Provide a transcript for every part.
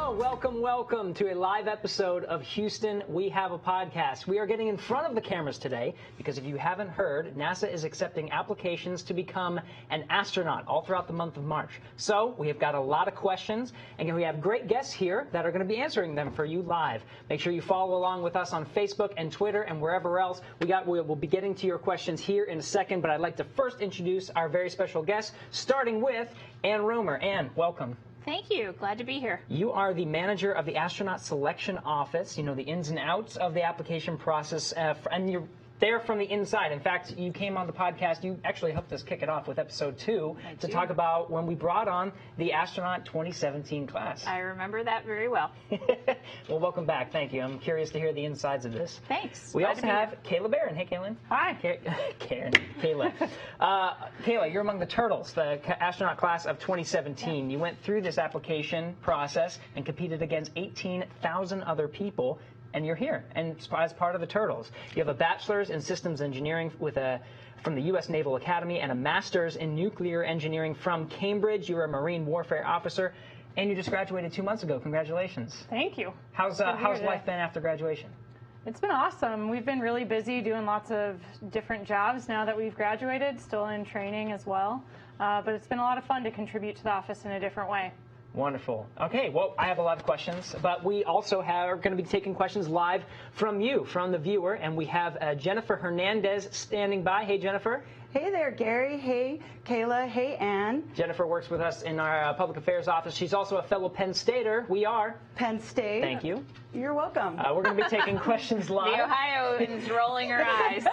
Hello, welcome to a live episode of Houston, We Have a Podcast. We are getting in front of the cameras today because if you haven't heard, NASA is accepting applications to become an astronaut all throughout the month of March. So we have got a lot of questions and we have great guests here that are going to be answering them for you live. Make sure you follow along with us on Facebook and Twitter and wherever else. We'll be getting to your questions here in a second, but I'd like to first introduce our very special guest, starting with Ann Romer. Ann, welcome. Thank you. Glad to be here. You are the manager of the Astronaut Selection Office. You know the ins and outs of the application process, and you're there from the inside. In fact, you came on the podcast. You actually helped us kick it off with episode 2 to talk about when we brought on the Astronaut 2017 class. I remember that very well. Well, welcome back. Thank you. I'm curious to hear the insides of this. Thanks. We also have Kayla Barron. Hey, Kaylin. Hi. Kayla. Kayla, you're among the Turtles, the astronaut class of 2017. Yeah. You went through this application process and competed against 18,000 other people. And you're here, and as part of the Turtles. You have a bachelor's in systems engineering from the U.S. Naval Academy and a master's in nuclear engineering from Cambridge. You're a Marine warfare officer, and you just graduated 2 months ago. Congratulations. Thank you. How's life been after graduation? It's been awesome. We've been really busy doing lots of different jobs now that we've graduated, still in training as well. But it's been a lot of fun to contribute to the office in a different way. Wonderful. Okay, well, I have a lot of questions, but we also are going to be taking questions live from you, from the viewer, and we have Jennifer Hernandez standing by. Hey, Jennifer. Hey there, Gary. Hey, Kayla. Hey, Ann. Jennifer works with us in our public affairs office. She's also a fellow Penn Stater. We are. Penn State. Thank you. You're welcome. We're going to be taking questions live. The Ohioan's rolling her eyes.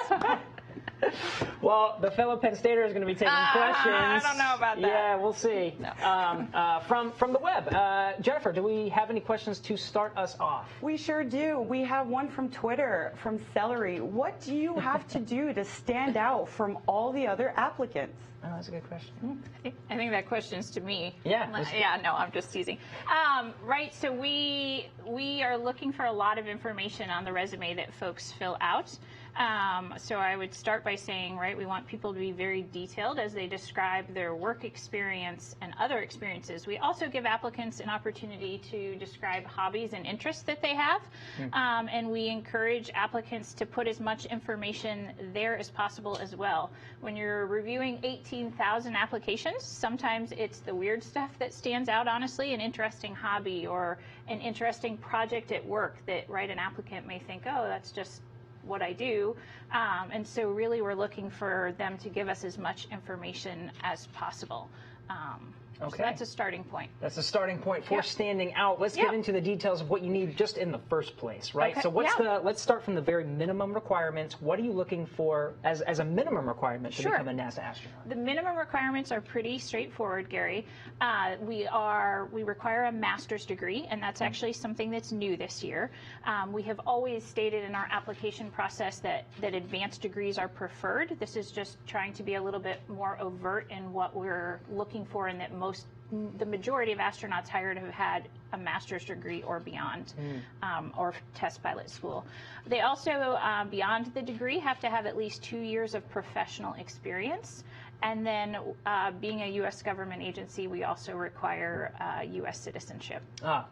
Well, the fellow Penn Stater is going to be taking questions. I don't know about that. Yeah, we'll see. No. From the web. Jennifer, do we have any questions to start us off? We sure do. We have one from Twitter, from Celery. What do you have to do to stand out from all the other applicants? Oh, that's a good question. I think that question's to me. Yeah. Yeah, no, I'm just teasing. Right, so we are looking for a lot of information on the resume that folks fill out. So I would start by saying, right, we want people to be very detailed as they describe their work experience and other experiences. We also give applicants an opportunity to describe hobbies and interests that they have. And we encourage applicants to put as much information there as possible as well. When you're reviewing 18,000 applications, sometimes it's the weird stuff that stands out, honestly, an interesting hobby or an interesting project at work that, right, an applicant may think, oh, that's just what I do. And so really we're looking for them to give us as much information as possible. Okay. So that's a starting point. That's a starting point for standing out. Let's get into the details of what you need just in the first place, right? Okay. So let's start from the very minimum requirements. What are you looking for as a minimum requirement to become a NASA astronaut? The minimum requirements are pretty straightforward, Gary. We require a master's degree, and that's actually something that's new this year. We have always stated in our application process that advanced degrees are preferred. This is just trying to be a little bit more overt in what we're looking for, and that the majority of astronauts hired have had a master's degree or beyond, or test pilot school. They also, beyond the degree, have to have at least 2 years of professional experience. And then being a U.S. government agency, we also require U.S. citizenship.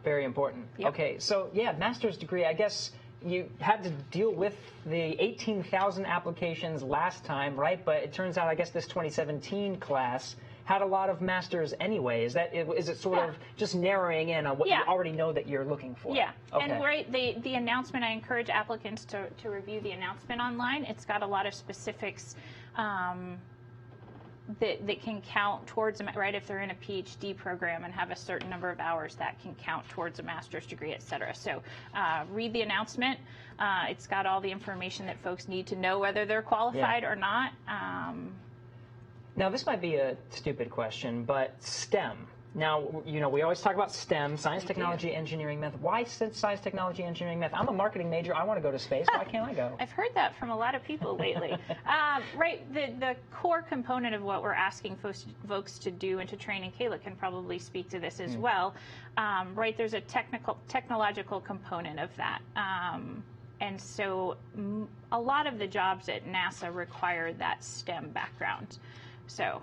Very important. Yep. Okay, so master's degree, I guess you had to deal with the 18,000 applications last time, right? But it turns out, I guess, this 2017 class had a lot of masters anyway. Is it sort of just narrowing in on what you already know that you're looking for? Yeah, okay. And right, the announcement, I encourage applicants to review the announcement online. It's got a lot of specifics that can count towards, right, if they're in a PhD program and have a certain number of hours, that can count towards a master's degree, et cetera. So read the announcement. It's got all the information that folks need to know whether they're qualified or not. Now, this might be a stupid question, but STEM. Now, we always talk about STEM, science, technology, engineering, math. Why science, technology, engineering, math? I'm a marketing major. I want to go to space. Why can't I go? I've heard that from a lot of people lately. Right, the core component of what we're asking folks to do and to train, and Kayla can probably speak to this as well, right, there's a technological component of that. And so a lot of the jobs at NASA require that STEM background. So,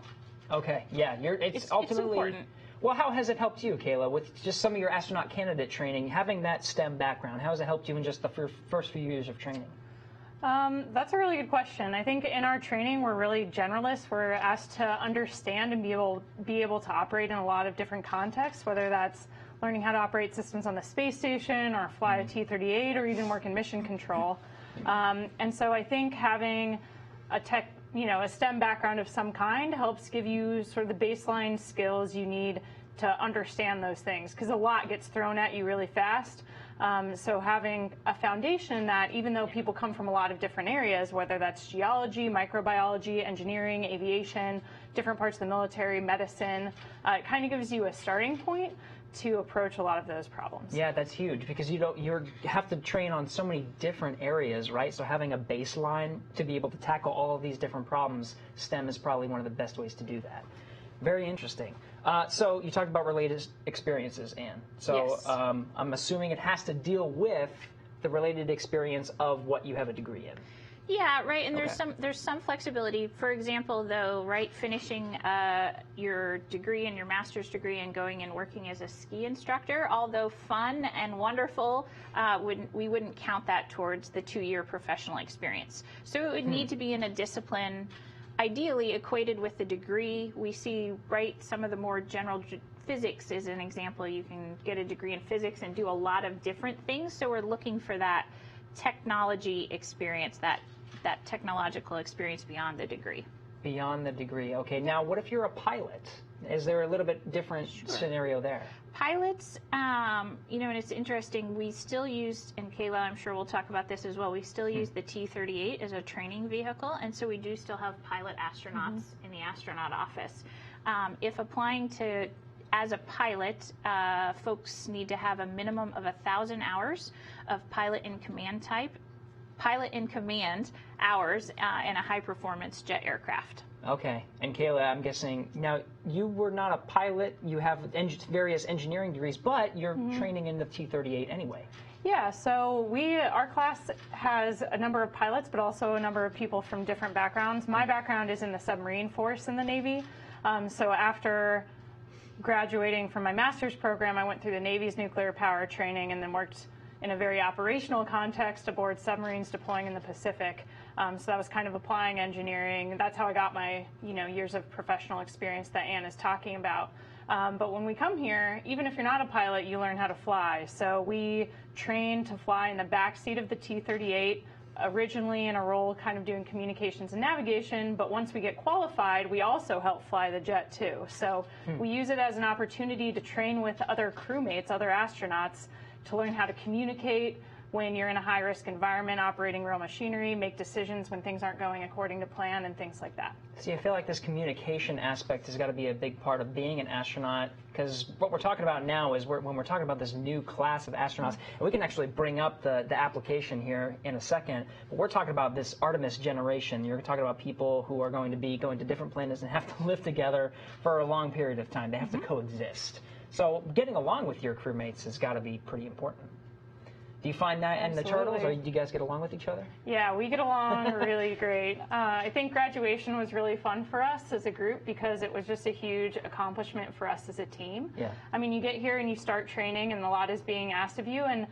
okay, yeah, it's ultimately important. Well, how has it helped you, Kayla, with just some of your astronaut candidate training, having that STEM background? How has it helped you in just the first few years of training? That's a really good question. I think in our training, we're really generalists. We're asked to understand and be able to operate in a lot of different contexts, whether that's learning how to operate systems on the space station or fly a T-38 or even work in mission control. And so I think having a STEM background of some kind helps give you sort of the baseline skills you need to understand those things, because a lot gets thrown at you really fast. So having a foundation in that, even though people come from a lot of different areas, whether that's geology, microbiology, engineering, aviation, different parts of the military, medicine, it kind of gives you a starting point to approach a lot of those problems. Yeah, that's huge, because you have to train on so many different areas, right? So having a baseline to be able to tackle all of these different problems, STEM is probably one of the best ways to do that. Very interesting. So you talked about related experiences, Anne. So Yes. I'm assuming it has to deal with the related experience of what you have a degree in. Yeah, right. And Okay. there's some flexibility. For example, though, right, finishing your degree and your master's degree and going and working as a ski instructor, although fun and wonderful, we wouldn't count that towards the 2-year professional experience. So it would need to be in a discipline, ideally equated with the degree. We see, right, some of the more general physics is an example. You can get a degree in physics and do a lot of different things. So we're looking for that technology experience, that technological experience beyond the degree. Beyond the degree. Okay, now what if you're a pilot? Is there a little bit different scenario there? Pilots, and it's interesting, we still use, and Kayla, I'm sure we'll talk about this as well, we still use the T-38 as a training vehicle, and so we do still have pilot astronauts in the astronaut office. If applying as a pilot, folks need to have a minimum of 1,000 hours of pilot in command hours in a high-performance jet aircraft. Okay, and Kayla, I'm guessing, now you were not a pilot, you have various engineering degrees, but you're training in the T-38 anyway. Yeah, so our class has a number of pilots, but also a number of people from different backgrounds. My background is in the submarine force in the Navy. So after graduating from my master's program, I went through the Navy's nuclear power training and then worked in a very operational context aboard submarines deploying in the Pacific. So that was kind of applying engineering. That's how I got my years of professional experience that Anne is talking about. But when we come here, even if you're not a pilot, you learn how to fly. So we train to fly in the back seat of the T-38, originally in a role kind of doing communications and navigation, but once we get qualified, we also help fly the jet too. So we use it as an opportunity to train with other crewmates, other astronauts, to learn how to communicate when you're in a high-risk environment, operating real machinery, make decisions when things aren't going according to plan, and things like that. See, I feel like this communication aspect has got to be a big part of being an astronaut, because what we're talking about now is when we're talking about this new class of astronauts, and we can actually bring up the application here in a second, but we're talking about this Artemis generation. You're talking about people who are going to be going to different planets and have to live together for a long period of time. They have to coexist. So getting along with your crewmates has got to be pretty important. Do you find that in the Turtles, or do you guys get along with each other? Yeah, we get along really great. I think graduation was really fun for us as a group because it was just a huge accomplishment for us as a team. Yeah. I mean, you get here and you start training and a lot is being asked of you, and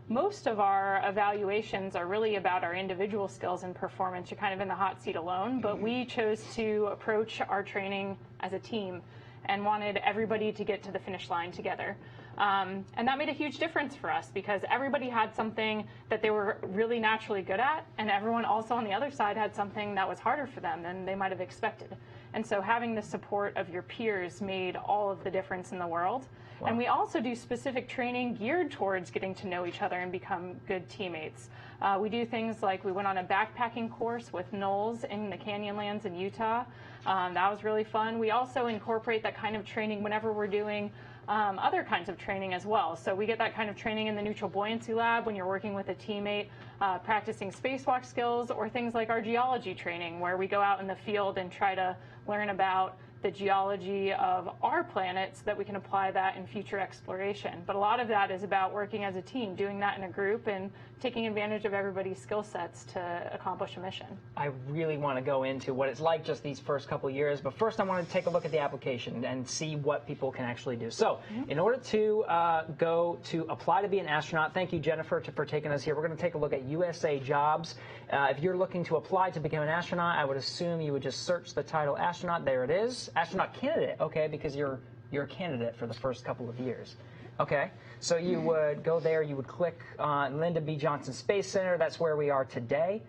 most of our evaluations are really about our individual skills and performance. You're kind of in the hot seat alone, but we chose to approach our training as a team and wanted everybody to get to the finish line together. And that made a huge difference for us because everybody had something that they were really naturally good at, and everyone also on the other side had something that was harder for them than they might have expected. And so having the support of your peers made all of the difference in the world. Wow. And we also do specific training geared towards getting to know each other and become good teammates. We do things like we went on a backpacking course with Knowles in the Canyonlands in Utah. That was really fun. We also incorporate that kind of training whenever we're doing other kinds of training as well. So we get that kind of training in the neutral buoyancy lab when you're working with a teammate, practicing spacewalk skills, or things like our geology training where we go out in the field and try to learn about the geology of our planet so that we can apply that in future exploration. But a lot of that is about working as a team, doing that in a group and taking advantage of everybody's skill sets to accomplish a mission. I really want to go into what it's like just these first couple of years, but first I want to take a look at the application and see what people can actually do. So in order to go to apply to be an astronaut, thank you, Jennifer, for taking us here. We're going to take a look at USA Jobs. If you're looking to apply to become an astronaut, I would assume you would just search the title astronaut. There it is. Astronaut candidate, okay, because you're a candidate for the first couple of years. Okay, so you would go there, you would click on Lyndon B. Johnson Space Center. That's where we are today.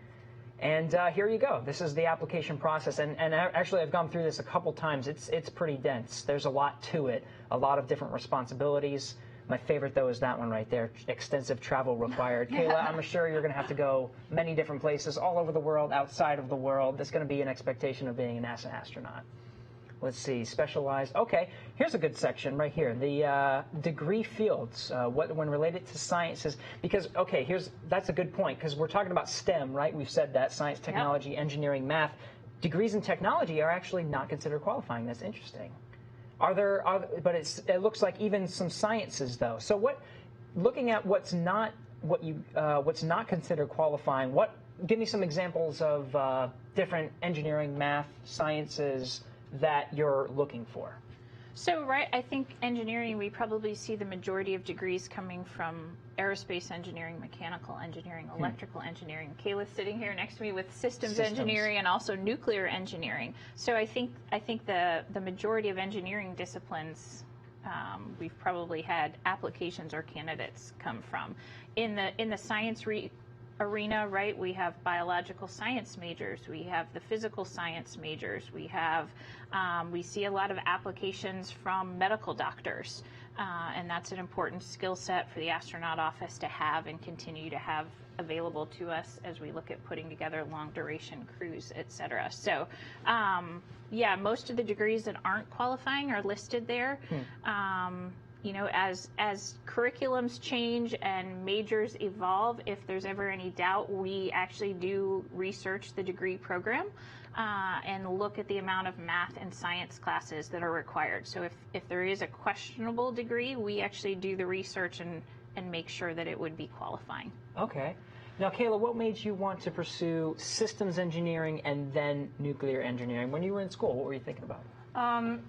And here you go. This is the application process. And actually, I've gone through this a couple times. It's pretty dense. There's a lot to it, a lot of different responsibilities. My favorite, though, is that one right there, extensive travel required. Kayla, I'm sure you're going to have to go many different places all over the world, outside of the world. There's going to be an expectation of being a NASA astronaut. Let's see, specialized. Okay, here's a good section right here. The degree fields, when related to sciences. Because, okay, that's a good point, because we're talking about STEM, right? We've said that, science, technology, engineering, math. Degrees in technology are actually not considered qualifying. That's interesting. But it looks like even some sciences, though. So looking at what's not considered qualifying, give me some examples of different engineering, math, sciences that you're looking for. So, I think engineering, we probably see the majority of degrees coming from aerospace engineering, mechanical engineering, electrical engineering. Kayla's sitting here next to me with systems engineering and also nuclear engineering. So I think the majority of engineering disciplines we've probably had applications or candidates come from. In the science arena, right, we have biological science majors, we have the physical science majors, we see a lot of applications from medical doctors, and that's an important skill set for the astronaut office to have and continue to have available to us as we look at putting together long duration crews, etc. So yeah, most of the degrees that aren't qualifying are listed there. You know, as curriculums change and majors evolve, if there's ever any doubt, we actually do research the degree program and look at the amount of math and science classes that are required. So if there is a questionable degree, we actually do the research and make sure that it would be qualifying. Okay. Now, Kayla, what made you want to pursue systems engineering and then nuclear engineering? When you were in school, what were you thinking about?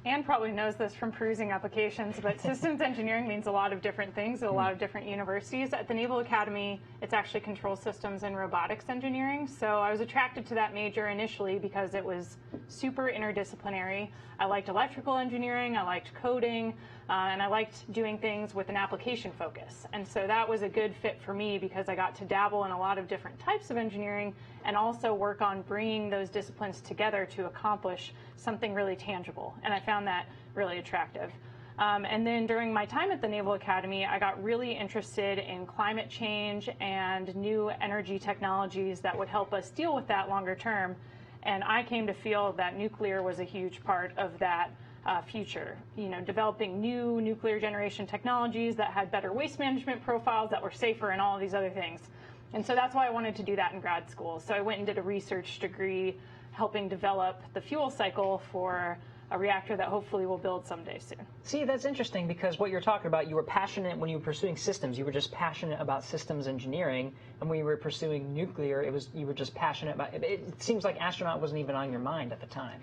Anne probably knows this from perusing applications, but systems engineering means a lot of different things at a lot of different universities. At the Naval Academy, it's actually control systems and robotics engineering. So I was attracted to that major initially because it was super interdisciplinary. I liked electrical engineering, I liked coding, and I liked doing things with an application focus. And so that was a good fit for me because I got to dabble in a lot of different types of engineering and also work on bringing those disciplines together to accomplish something really tangible. And I found that really attractive. And then during my time at the Naval Academy, I got really interested in climate change and new energy technologies that would help us deal with that longer term. And I came to feel that nuclear was a huge part of that future. You know, developing new nuclear generation technologies that had better waste management profiles, that were safer, and all of these other things. And so that's why I wanted to do that in grad school. So I went and did a research degree helping develop the fuel cycle for a reactor that hopefully we'll build someday soon. See, that's interesting because what you're talking about, you were passionate when you were pursuing systems. You were just passionate about systems engineering, and when you were pursuing nuclear, you were just passionate about it. It seems like astronaut wasn't even on your mind at the time.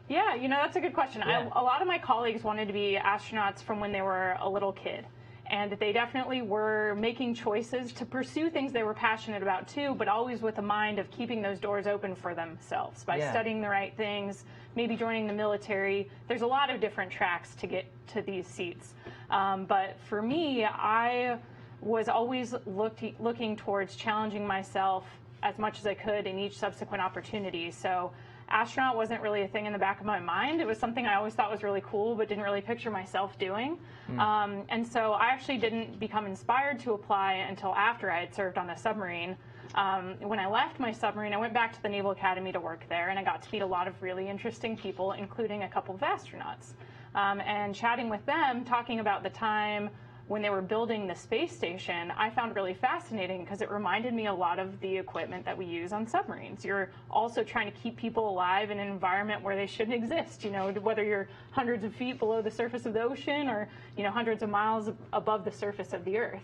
Yeah, you know, that's a good question. Yeah. A lot of my colleagues wanted to be astronauts from when they were a little kid. And they definitely were making choices to pursue things they were passionate about too, but always with a mind of keeping those doors open for themselves by studying the right things, maybe joining the military. There's a lot of different tracks to get to these seats. But for me, I was always looking towards challenging myself as much as I could in each subsequent opportunity. So astronaut wasn't really a thing in the back of my mind. It was something I always thought was really cool, but didn't really picture myself doing. And so I actually didn't become inspired to apply until after I had served on a submarine. When I left my submarine, I went back to the Naval Academy to work there, and I got to meet a lot of really interesting people, including a couple of astronauts. And chatting with them, talking about the time when they were building the space station, I found really fascinating because it reminded me a lot of the equipment that we use on submarines. You're also trying to keep people alive in an environment where they shouldn't exist, whether you're hundreds of feet below the surface of the ocean or, hundreds of miles above the surface of the Earth.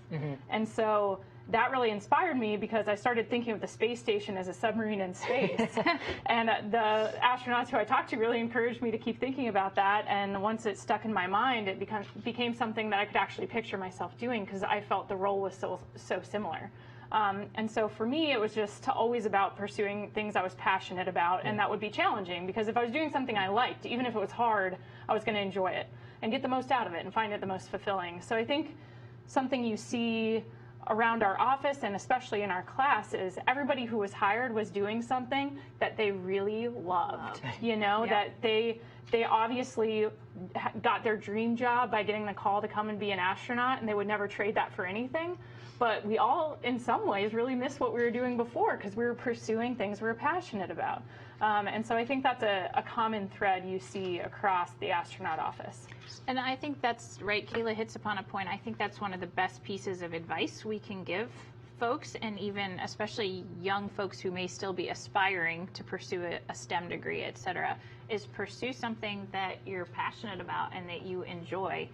And so that really inspired me because I started thinking of the space station as a submarine in space. And the astronauts who I talked to really encouraged me to keep thinking about that. And once it stuck in my mind, it became something that I could actually picture myself doing because I felt the role was so similar. And so for me, it was just always about pursuing things I was passionate about, and that would be challenging because if I was doing something I liked, even if it was hard, I was going to enjoy it and get the most out of it and find it the most fulfilling. So I think something you see around our office and especially in our class is everybody who was hired was doing something that they really loved, that they obviously got their dream job by getting the call to come and be an astronaut, and they would never trade that for anything. But we all, in some ways, really miss what we were doing before because we were pursuing things we were passionate about. And so I think that's a common thread you see across the astronaut office. And I think that's right. Kayla hits upon a point. I think that's one of the best pieces of advice we can give folks, and even especially young folks who may still be aspiring to pursue a STEM degree, et cetera, is pursue something that you're passionate about and that you enjoy.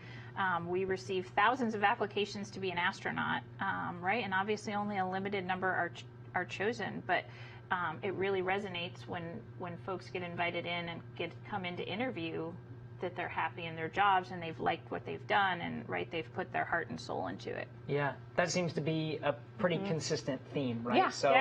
We receive thousands of applications to be an astronaut, right? And obviously only a limited number are chosen, but it really resonates when folks get invited in and come in to interview, that they're happy in their jobs and they've liked what they've done, and they've put their heart and soul into it. Yeah, that seems to be a pretty consistent theme, right? Yeah, so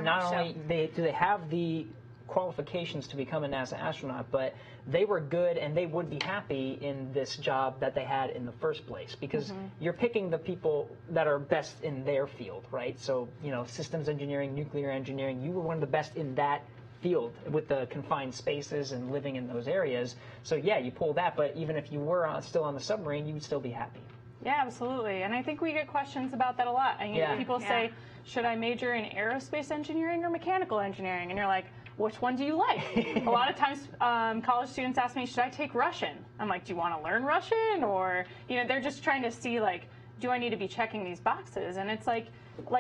not only do they have the qualifications to become a NASA astronaut, but they were good and they would be happy in this job that they had in the first place, because you're picking the people that are best in their field, right? So, systems engineering, nuclear engineering, you were one of the best in that field with the confined spaces and living in those areas. So yeah, you pull that, but even if you were still on the submarine, you would still be happy. Yeah, absolutely. And I think we get questions about that a lot. People say, should I major in aerospace engineering or mechanical engineering? And you're like, which one do you like? A lot of times college students ask me, should I take Russian? I'm like, do you want to learn Russian? Or, they're just trying to see, do I need to be checking these boxes? And it's like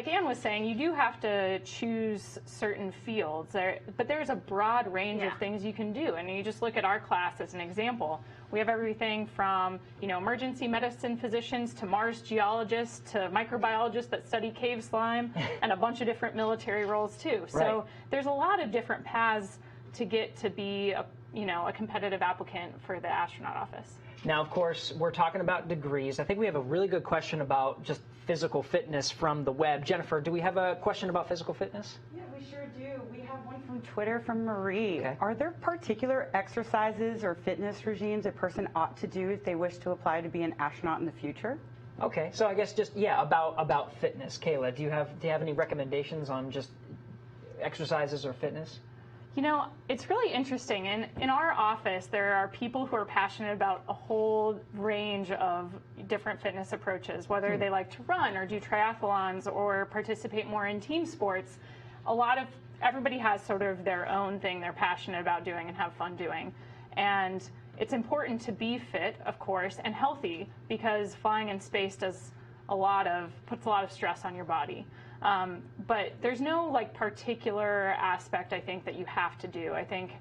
Anne was saying, you do have to choose certain fields, but there's a broad range of things you can do. And you just look at our class as an example. We have everything from, emergency medicine physicians to Mars geologists to microbiologists that study cave slime and a bunch of different military roles too. So there's a lot of different paths to get to be a competitive applicant for the astronaut office. Now, of course, we're talking about degrees. I think we have a really good question about just physical fitness from the web. Jennifer, do we have a question about physical fitness? Yeah, we sure do. We have one from Twitter from Marie. Okay. Are there particular exercises or fitness regimes a person ought to do if they wish to apply to be an astronaut in the future? Okay, so I guess just, about fitness. Kayla, do you have any recommendations on just exercises or fitness? It's really interesting. In our office, there are people who are passionate about a whole range of different fitness approaches, whether they like to run or do triathlons or participate more in team sports. Everybody has sort of their own thing they're passionate about doing and have fun doing. And it's important to be fit, of course, and healthy, because flying in space puts a lot of stress on your body. But there's no particular aspect I think that you have to do. I think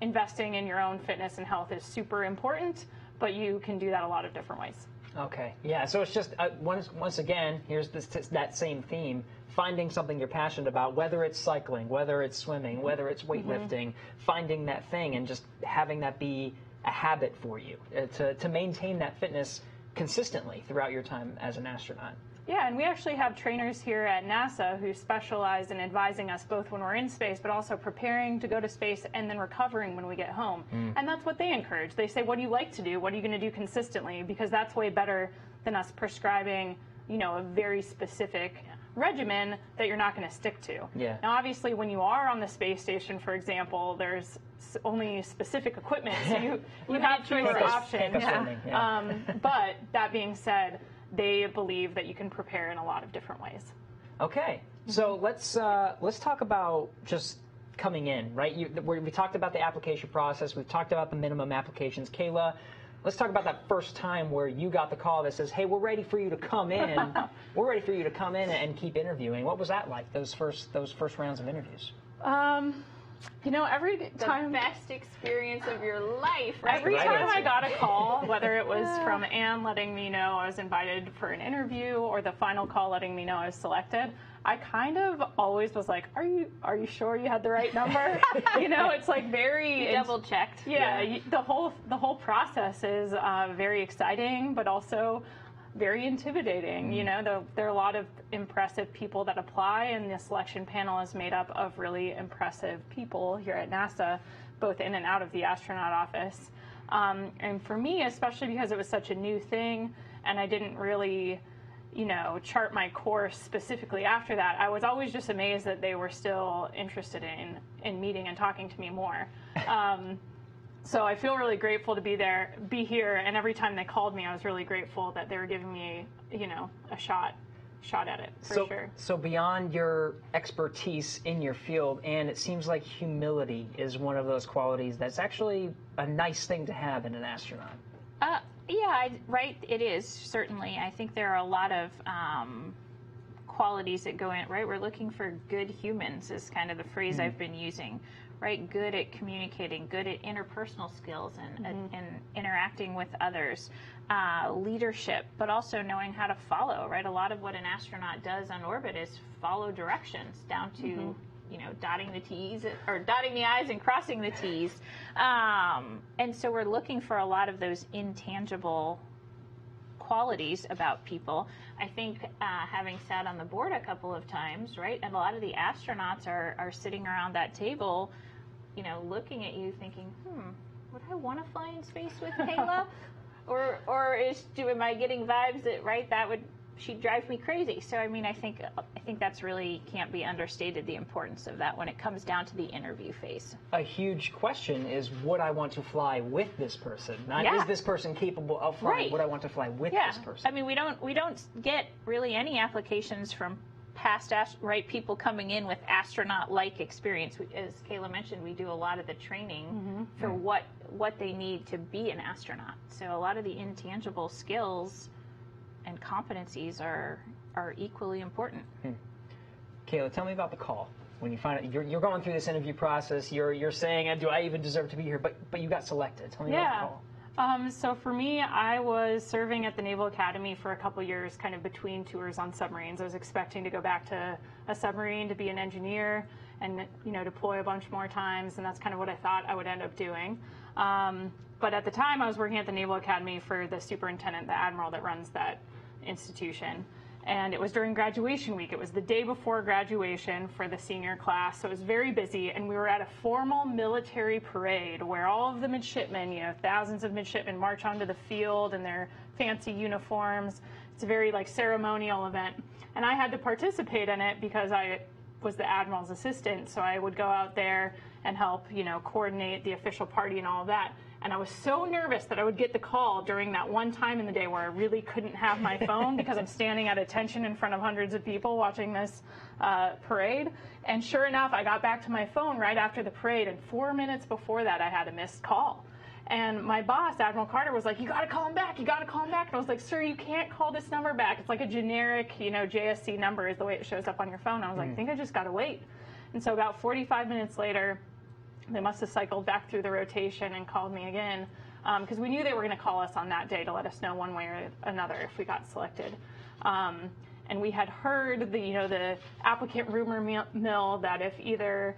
investing in your own fitness and health is super important, but you can do that a lot of different ways. Okay, yeah. So it's just once again, here's that same theme: finding something you're passionate about, whether it's cycling, whether it's swimming, whether it's weightlifting, finding that thing and just having that be a habit for you to maintain that fitness consistently throughout your time as an astronaut. Yeah, and we actually have trainers here at NASA who specialize in advising us both when we're in space, but also preparing to go to space and then recovering when we get home. And that's what they encourage. They say, what do you like to do? What are you going to do consistently? Because that's way better than us prescribing, a very specific regimen that you're not going to stick to. Yeah. Now, obviously, when you are on the space station, for example, there's only specific equipment, so you have fewer options. But that being said, they believe that you can prepare in a lot of different ways. Okay, so let's talk about just coming in, right? We talked about the application process. We've talked about the minimum applications. Kayla, let's talk about that first time where you got the call that says, "Hey, we're ready for you to come in. We're ready for you to come in and keep interviewing." What was that like? Those first rounds of interviews. Every time, the best experience of your life, right? Every time I got a call, whether it was from Anne letting me know I was invited for an interview or the final call letting me know I was selected, I kind of always was like, are you sure you had the right number? It's like very double checked. Yeah, the whole process is very exciting, but also very intimidating. There are a lot of impressive people that apply, and the selection panel is made up of really impressive people here at NASA, both in and out of the astronaut office. And for me, especially because it was such a new thing, and I didn't really, chart my course specifically after that, I was always just amazed that they were still interested in meeting and talking to me more. So I feel really grateful to be here, and every time they called me, I was really grateful that they were giving me, a shot at it, for sure. So beyond your expertise in your field, and it seems like humility is one of those qualities that's actually a nice thing to have in an astronaut. Right, it is, certainly. I think there are a lot of qualities that go in, right? We're looking for good humans is kind of the phrase I've been using. Right, good at communicating, good at interpersonal skills and interacting with others, leadership, but also knowing how to follow. Right, a lot of what an astronaut does on orbit is follow directions down to dotting the T's or dotting the I's and crossing the T's. And so we're looking for a lot of those intangible qualities about people. I think having sat on the board a couple of times, right, and a lot of the astronauts are sitting around that table, looking at you thinking, would I want to fly in space with Kayla? or am I getting vibes that she drives me crazy? So I think that's really can't be understated, the importance of that when it comes down to the interview phase. A huge question is, would I want to fly with this person? Not is this person capable of flying? Right. Would I want to fly with this person? We don't get really any applications from past people coming in with astronaut-like experience. As Kayla mentioned, we do a lot of the training for what they need to be an astronaut. So a lot of the intangible skills and competencies are equally important. Kayla, tell me about the call. When you find out you're going through this interview process, you're saying, do I even deserve to be here? But you got selected. Tell me about the call. So for me, I was serving at the Naval Academy for a couple years, kind of between tours on submarines. I was expecting to go back to a submarine to be an engineer and deploy a bunch more times, and that's kind of what I thought I would end up doing. But at the time, I was working at the Naval Academy for the superintendent, the admiral that runs that institution. And it was during graduation week. It was the day before graduation for the senior class, so it was very busy. And we were at a formal military parade where all of the midshipmen, thousands of midshipmen march onto the field in their fancy uniforms. It's a very ceremonial event. And I had to participate in it because I was the admiral's assistant, so I would go out there and help, coordinate the official party and all of that. And I was so nervous that I would get the call during that one time in the day where I really couldn't have my phone because I'm standing at attention in front of hundreds of people watching this parade. And sure enough, I got back to my phone right after the parade, and 4 minutes before that, I had a missed call. And my boss, Admiral Carter, was like, "You got to call him back. You got to call him back." And I was like, "Sir, you can't call this number back. It's like a generic, JSC number is the way it shows up on your phone." I was like, "I think I just got to wait." And so about 45 minutes later, they must have cycled back through the rotation and called me again, because we knew they were going to call us on that day to let us know one way or another if we got selected. And we had heard the applicant rumor mill that if either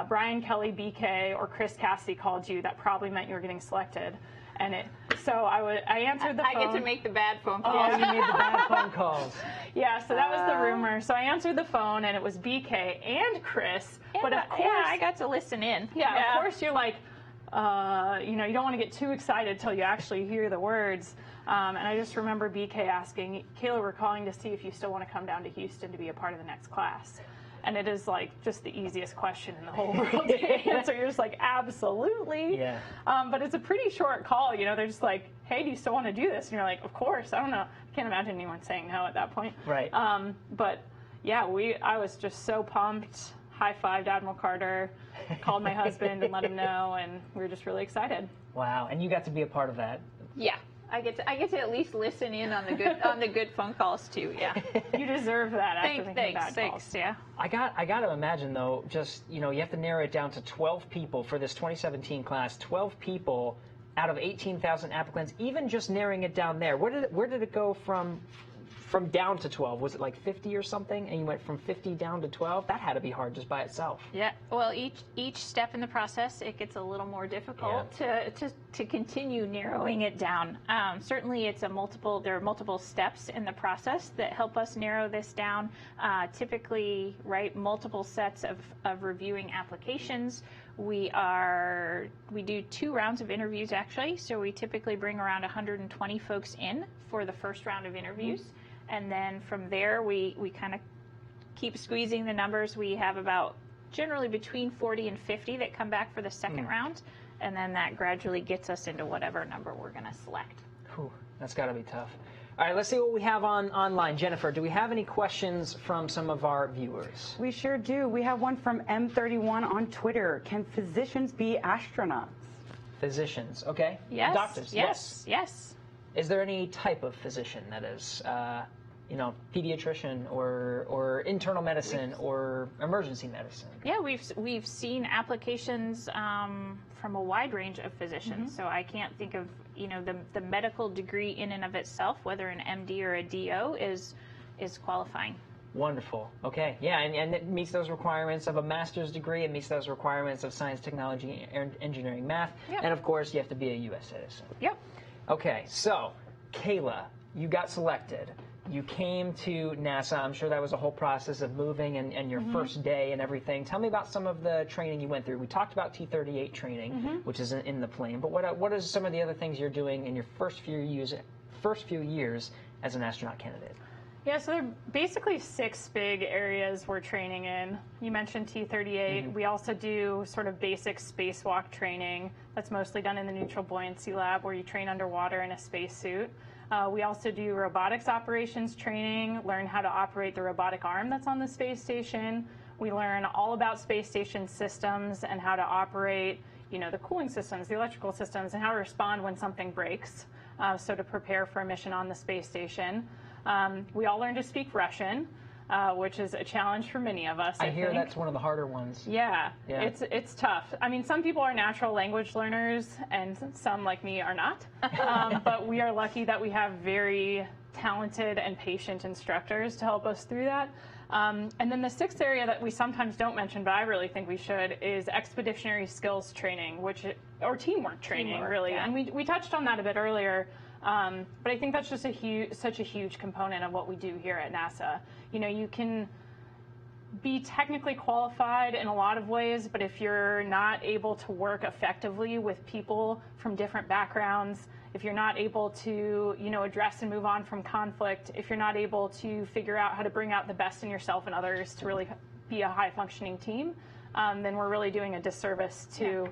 Brian Kelly, BK, or Chris Cassidy called you, that probably meant you were getting selected. And so I answered the phone. I get to make the bad phone calls. Oh, you made the bad phone calls. Yeah, so that was the rumor. So I answered the phone, and it was BK and Chris. But of course, I got to listen in. Yeah, of course you're like, you don't want to get too excited till you actually hear the words. And I just remember BK asking, "Kayla, we're calling to see if you still want to come down to Houston to be a part of the next class." And it is just the easiest question in the whole world to answer. You're just like, absolutely. Yeah. But it's a pretty short call. They're just like, "Hey, do you still want to do this?" And you're like, "Of course." I don't know. I can't imagine anyone saying no at that point. Right. But yeah, I was just so pumped. High-fived Admiral Carter, called my husband and let him know, and we were just really excited. Wow. And you got to be a part of that. Yeah. I get to at least listen in on the good phone calls too. Yeah. You deserve that after making bad calls. Thanks. Yeah. I got to imagine though, just you have to narrow it down to 12 people for this 2017 class. 12 people out of 18,000 applicants. Even just narrowing it down there, where did it go from down to 12? Was it like 50 or something, and you went from 50 down to 12? That had to be hard just by itself. Yeah. Well, each step in the process, it gets a little more difficult to continue narrowing it down. Certainly, there are multiple steps in the process that help us narrow this down. Typically, right, multiple sets of reviewing applications. We do 2 rounds of interviews actually. So we typically bring around 120 folks in for the first round of interviews. Mm-hmm. And then from there, we kind of keep squeezing the numbers. We have about generally between 40 and 50 that come back for the second round. And then that gradually gets us into whatever number we're going to select. Whew, that's got to be tough. All right, let's see what we have online. Jennifer, do we have any questions from some of our viewers? We sure do. We have one from M31 on Twitter. Can physicians be astronauts? Physicians, okay. Yes. Doctors, Yes. Is there any type of physician that is, pediatrician or internal medicine or emergency medicine? Yeah, we've seen applications from a wide range of physicians. So I can't think of the medical degree in and of itself, whether an MD or a DO is qualifying. Wonderful. Okay. Yeah, and it meets those requirements of a master's degree. It meets those requirements of science, technology, engineering, math. Yep. And of course, you have to be a U.S. citizen. Yep. Okay. So, Kayla, you got selected. You came to NASA. I'm sure that was a whole process of moving and your first day and everything. Tell me about some of the training you went through. We talked about T-38 training, which is in the plane. But what are some of the other things you're doing in your first few years as an astronaut candidate? Yeah, so there are basically 6 big areas we're training in. You mentioned T-38. We also do sort of basic spacewalk training. That's mostly done in the neutral buoyancy lab where you train underwater in a spacesuit. We also do robotics operations training, learn how to operate the robotic arm that's on the space station. We learn all about space station systems and how to operate, the cooling systems, the electrical systems, and how to respond when something breaks. So to prepare for a mission on the space station. We all learn to speak Russian, which is a challenge for many of us. I hear that's one of the harder ones. Yeah. It's tough. I mean, some people are natural language learners, and some, like me, are not. But we are lucky that we have very talented and patient instructors to help us through that. And then the 6th area that we sometimes don't mention, but I really think we should, is expeditionary skills training, or teamwork training, really. Yeah. And we touched on that a bit earlier. But I think that's just such a huge component of what we do here at NASA. You can be technically qualified in a lot of ways, but if you're not able to work effectively with people from different backgrounds, if you're not able to, address and move on from conflict, if you're not able to figure out how to bring out the best in yourself and others to really be a high-functioning team, then we're really doing a disservice to,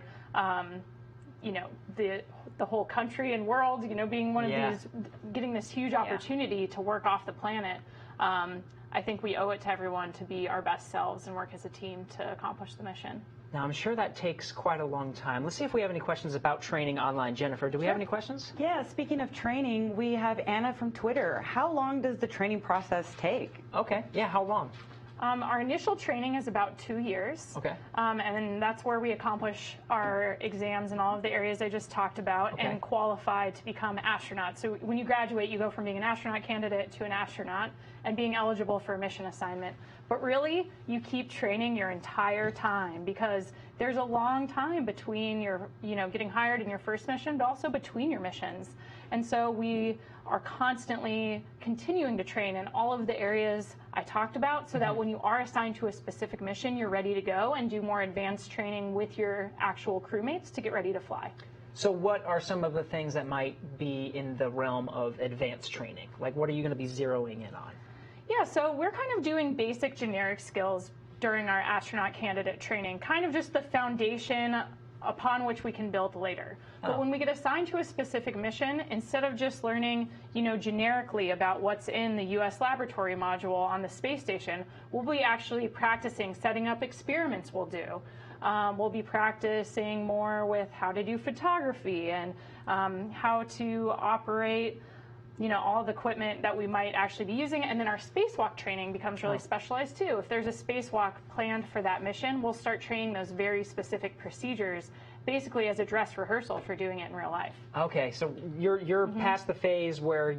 the whole country and world, being one of these, getting this huge opportunity to work off the planet. I think we owe it to everyone to be our best selves and work as a team to accomplish the mission. Now, I'm sure that takes quite a long time. Let's see if we have any questions about training online. Jennifer, do we have any questions? Yeah, speaking of training, we have Anna from Twitter. How long does the training process take? Okay, yeah, how long? Our initial training is about 2 years. Okay. And that's where we accomplish our exams in all of the areas I just talked about and qualify to become astronauts. So when you graduate, you go from being an astronaut candidate to an astronaut and being eligible for a mission assignment. But really, you keep training your entire time because there's a long time between your, getting hired in your first mission, but also between your missions. And so we are constantly continuing to train in all of the areas I talked about so that when you are assigned to a specific mission, you're ready to go and do more advanced training with your actual crewmates to get ready to fly. So what are some of the things that might be in the realm of advanced training? Like what are you going to be zeroing in on? Yeah, so we're kind of doing basic generic skills during our astronaut candidate training, kind of just the foundation upon which we can build later. But when we get assigned to a specific mission, instead of just learning, generically about what's in the U.S. laboratory module on the space station, we'll be actually practicing setting up experiments we'll do. We'll be practicing more with how to do photography and how to operate all the equipment that we might actually be using. And then our spacewalk training becomes really specialized too. If there's a spacewalk planned for that mission, we'll start training those very specific procedures, basically as a dress rehearsal for doing it in real life. Okay, so you're past the phase where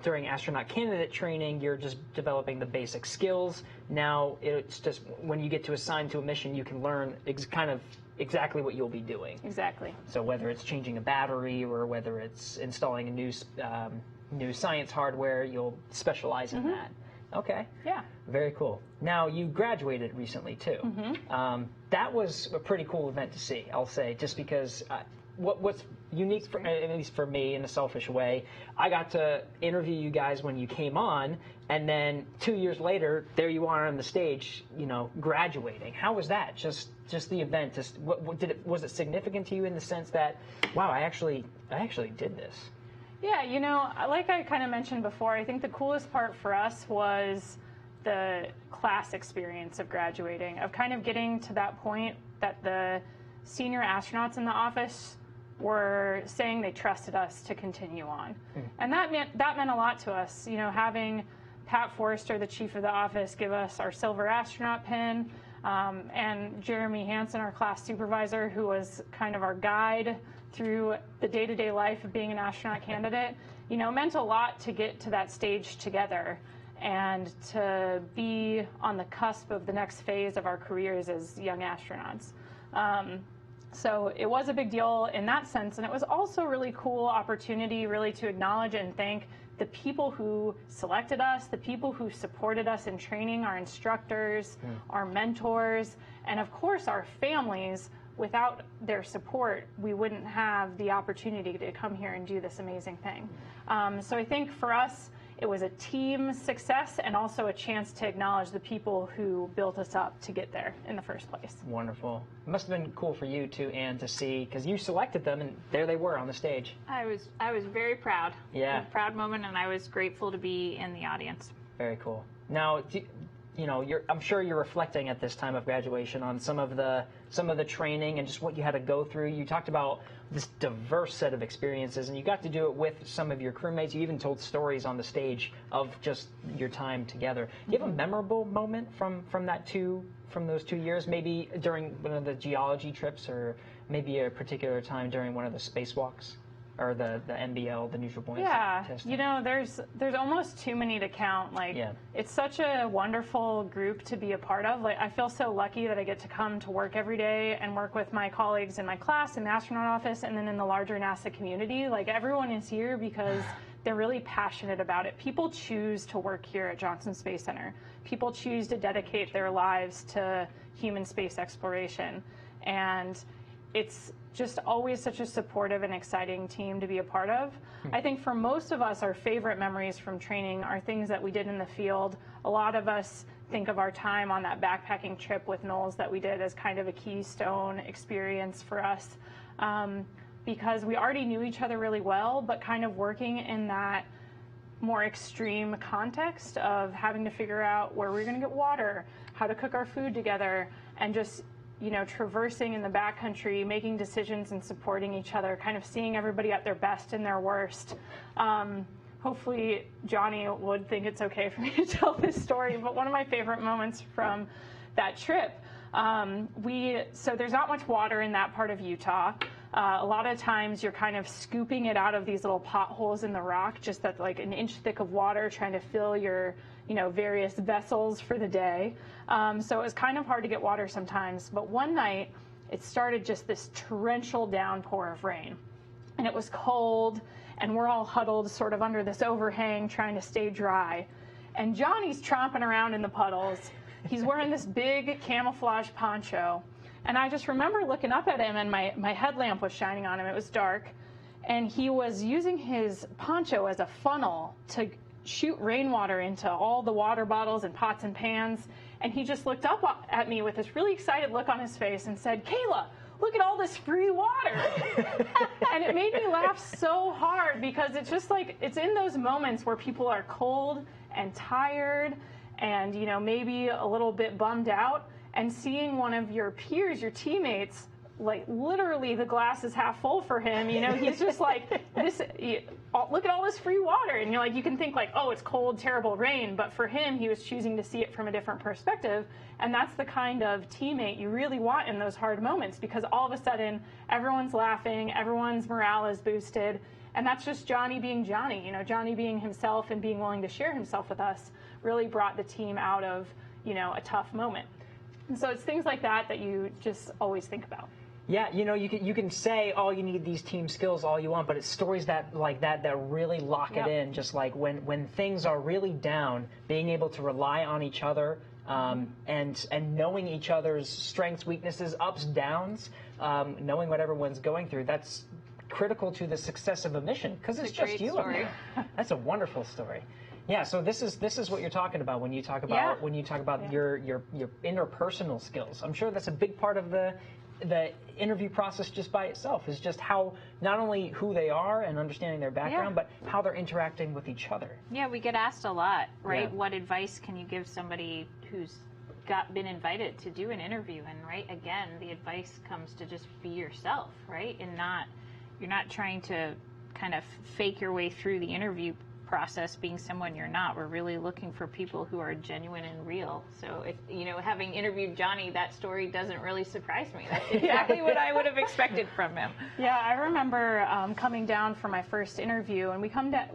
during astronaut candidate training, you're just developing the basic skills. Now it's just when you get to assign to a mission, you can learn kind of exactly what you'll be doing. Exactly. So whether it's changing a battery or whether it's installing a new science hardware, you'll specialize in that. Okay. Yeah. Very cool. Now, you graduated recently, too. That was a pretty cool event to see, I'll say, just because what's unique, at least for me, in a selfish way, I got to interview you guys when you came on, and then 2 years later, there you are on the stage, graduating. How was that? Just the event. Was it significant to you in the sense that, wow, I actually did this? Yeah, like I kind of mentioned before, I think the coolest part for us was the class experience of graduating, of kind of getting to that point that the senior astronauts in the office were saying they trusted us to continue on. And that meant a lot to us, having Pat Forrester, the chief of the office, give us our silver astronaut pin, and Jeremy Hansen, our class supervisor, who was kind of our guide through the day-to-day life of being an astronaut candidate, meant a lot to get to that stage together and to be on the cusp of the next phase of our careers as young astronauts. So it was a big deal in that sense, and it was also a really cool opportunity really to acknowledge and thank the people who selected us, the people who supported us in training, our instructors, our mentors, and of course our families. Without their support, we wouldn't have the opportunity to come here and do this amazing thing. So I think for us, it was a team success and also a chance to acknowledge the people who built us up to get there in the first place. Wonderful. It must have been cool for you too, Anne, to see, because you selected them and there they were on the stage. I was very proud. Yeah. It was a proud moment, and I was grateful to be in the audience. Very cool. Now, I'm sure you're reflecting at this time of graduation on some of the training and just what you had to go through. You talked about this diverse set of experiences, and you got to do it with some of your crewmates. You even told stories on the stage of just your time together. Do you have a memorable moment from those 2 years? Maybe during one of the geology trips, or maybe a particular time during one of the spacewalks? Or the NBL, the neutral buoyancy testing. There's almost too many to count. It's such a wonderful group to be a part of. I feel so lucky that I get to come to work every day and work with my colleagues in my class, in the astronaut office, and then in the larger NASA community. Everyone is here because they're really passionate about it. People choose to work here at Johnson Space Center. People choose to dedicate their lives to human space exploration. And it's just always such a supportive and exciting team to be a part of. I think for most of us, our favorite memories from training are things that we did in the field. A lot of us think of our time on that backpacking trip with Knowles that we did as kind of a keystone experience for us, because we already knew each other really well, but kind of working in that more extreme context of having to figure out where we're going to get water, how to cook our food together, and just traversing in the backcountry, making decisions and supporting each other, kind of seeing everybody at their best and their worst. Hopefully Johnny would think it's okay for me to tell this story, but one of my favorite moments from that trip, so there's not much water in that part of Utah. A lot of times you're kind of scooping it out of these little potholes in the rock, just that like an inch thick of water, trying to fill your various vessels for the day. So it was kind of hard to get water sometimes. But one night, it started just this torrential downpour of rain. And it was cold, and we're all huddled sort of under this overhang trying to stay dry. And Johnny's tromping around in the puddles. He's wearing this big camouflage poncho. And I just remember looking up at him, and my headlamp was shining on him. It was dark. And he was using his poncho as a funnel to shoot rainwater into all the water bottles and pots and pans. And he just looked up at me with this really excited look on his face and said, "Kayla, look at all this free water." And it made me laugh so hard, because it's just like, it's in those moments where people are cold and tired and, maybe a little bit bummed out. and seeing one of your peers, your teammates, like literally the glass is half full for him. You know, he's just like, look at all this free water. And you're like, you can think like, oh, it's cold, terrible rain. But for him, he was choosing to see it from a different perspective. And that's the kind of teammate you really want in those hard moments, because all of a sudden everyone's laughing, everyone's morale is boosted. And that's just Johnny being Johnny. You know, Johnny being himself and being willing to share himself with us really brought the team out of, you know, a tough moment. And so it's things like that that you just always think about. Yeah, you know, you can say, oh, you need these team skills all you want, but it's stories that really lock it in. Just like when things are really down, being able to rely on each other, and knowing each other's strengths, weaknesses, ups, downs, knowing what everyone's going through. That's critical to the success of a mission, because it's just you up there. That's a wonderful story. Yeah, so this is what you're talking about when you talk about your interpersonal skills. I'm sure that's a big part of the interview process just by itself, is just how, not only who they are and understanding their background, but how they're interacting with each other. Yeah, we get asked a lot, right? Yeah. What advice can you give somebody who's been invited to do an interview? And right, again, the advice comes to just be yourself, right? And you're not trying to kind of fake your way through the interview process being someone you're not. We're really looking for people who are genuine and real. So, if, you know, having interviewed Johnny, that story doesn't really surprise me. That's exactly what I would have expected from him. Yeah, I remember coming down for my first interview, and we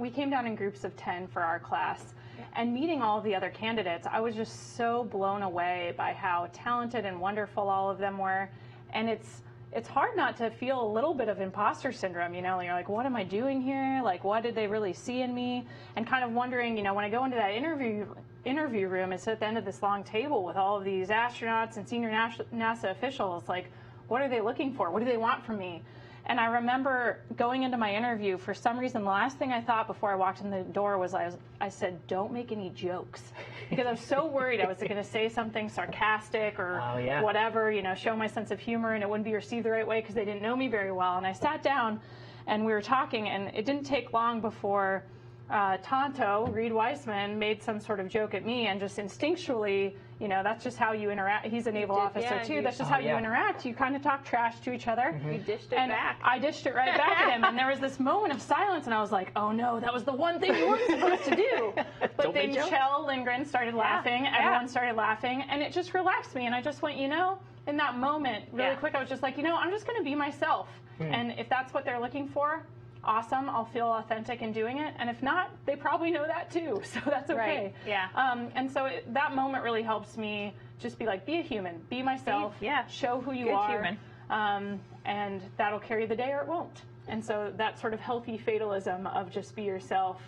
came down in groups of 10 for our class. And meeting all of the other candidates, I was just so blown away by how talented and wonderful all of them were. And it's hard not to feel a little bit of imposter syndrome, you know, you're like, what am I doing here? Like, what did they really see in me? And kind of wondering, you know, when I go into that interview room and sit at the end of this long table with all of these astronauts and senior NASA officials, like, what are they looking for? What do they want from me? And I remember going into my interview, for some reason, the last thing I thought before I walked in the door was I said, don't make any jokes. Because I was so worried I was going to say something sarcastic or whatever, you know, show my sense of humor, and it wouldn't be received the right way because they didn't know me very well. And I sat down and we were talking, and it didn't take long before Tonto, Reed Weissman, made some sort of joke at me, and just instinctually, you know, that's just how you interact. He's a naval officer too. That's just how you interact. You kind of talk trash to each other. You dished it back. I dished it right back at him, and there was this moment of silence, and I was like, oh no, that was the one thing you weren't supposed to do. But then Kjell Lindgren started laughing. Everyone started laughing, and it just relaxed me, and I just went, you know, in that moment, really quick, I was just like, you know, I'm just going to be myself. And if that's what they're looking for, awesome, I'll feel authentic in doing it. And if not, they probably know that too, so that's okay. Right. Yeah. And so that moment really helps me just be like, be a human, be myself, show who you are. Human. And that'll carry the day or it won't. And so that sort of healthy fatalism of just be yourself,